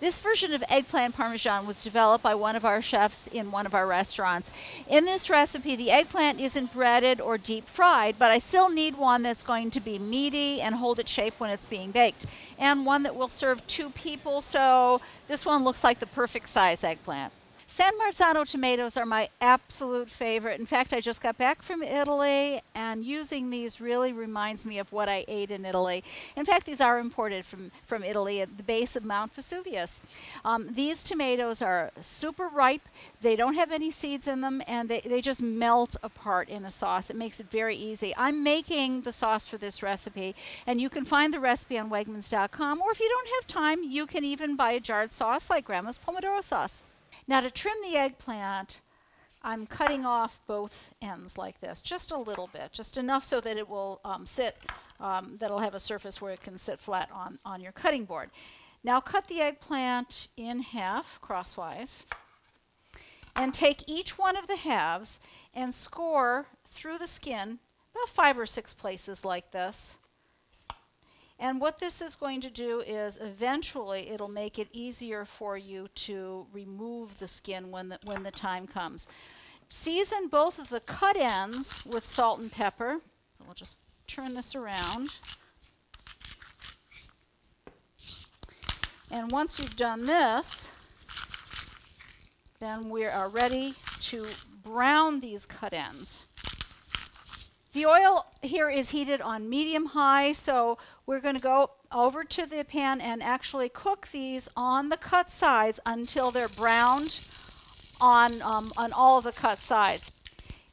This version of eggplant parmesan was developed by one of our chefs in one of our restaurants. In this recipe, the eggplant isn't breaded or deep fried, but I still need one that's going to be meaty and hold its shape when it's being baked, and one that will serve 2 people, so this one looks like the perfect size eggplant. San Marzano tomatoes are my absolute favorite. In fact, I just got back from Italy, and using these really reminds me of what I ate in Italy. In fact, these are imported from Italy at the base of Mount Vesuvius. These tomatoes are super ripe. They don't have any seeds in them, and they just melt apart in a sauce. It makes it very easy. I'm making the sauce for this recipe, and you can find the recipe on Wegmans.com, or if you don't have time, you can even buy a jarred sauce like Grandma's Pomodoro sauce. Now to trim the eggplant, I'm cutting off both ends like this, just a little bit, just enough so that it will that'll have a surface where it can sit flat on your cutting board. Now cut the eggplant in half crosswise, and take each one of the halves and score through the skin about 5 or 6 places like this. And what this is going to do is eventually it'll make it easier for you to remove the skin when the time comes. Season both of the cut ends with salt and pepper. So we'll just turn this around. And once you've done this, then we are ready to brown these cut ends. The oil here is heated on medium-high, so we're going to go over to the pan and actually cook these on the cut sides until they're browned on all of the cut sides.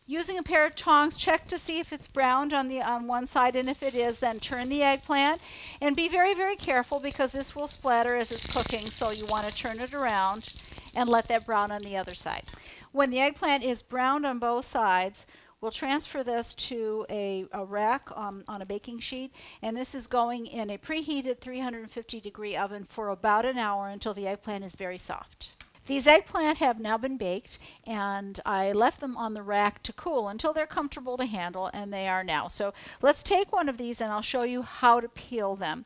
Using a pair of tongs, check to see if it's browned on one side, and if it is, then turn the eggplant. And be very, very careful because this will splatter as it's cooking, so you want to turn it around and let that brown on the other side. When the eggplant is browned on both sides, we'll transfer this to a rack on a baking sheet, and this is going in a preheated 350-degree oven for about an hour until the eggplant is very soft. These eggplant have now been baked, and I left them on the rack to cool until they're comfortable to handle, and they are now. So let's take one of these and I'll show you how to peel them.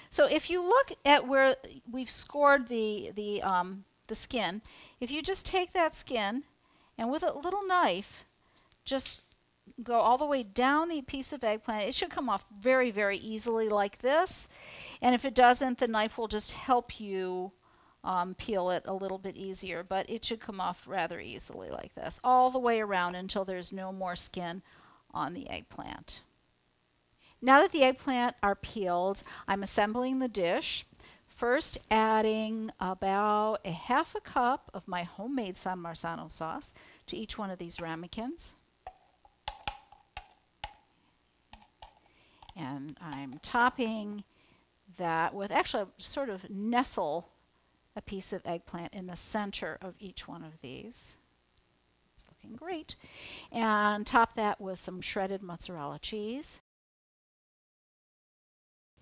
So if you look at where we've scored the skin, if you just take that skin and with a little knife just go all the way down the piece of eggplant. It should come off very, very easily like this. And if it doesn't, the knife will just help you peel it a little bit easier. But it should come off rather easily like this, all the way around until there's no more skin on the eggplant. Now that the eggplant are peeled, I'm assembling the dish. First adding about a half a cup of my homemade San Marzano sauce to each one of these ramekins. And I'm topping that with, actually sort of nestle a piece of eggplant in the center of each one of these. It's looking great. And top that with some shredded mozzarella cheese.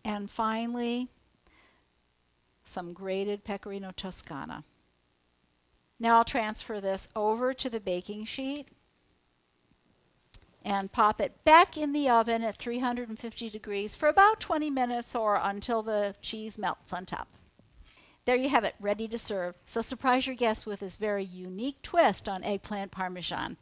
And finally, some grated pecorino toscana. Now I'll transfer this over to the baking sheet and pop it back in the oven at 350 degrees for about 20 minutes or until the cheese melts on top. There you have it, ready to serve. So surprise your guests with this very unique twist on eggplant parmesan.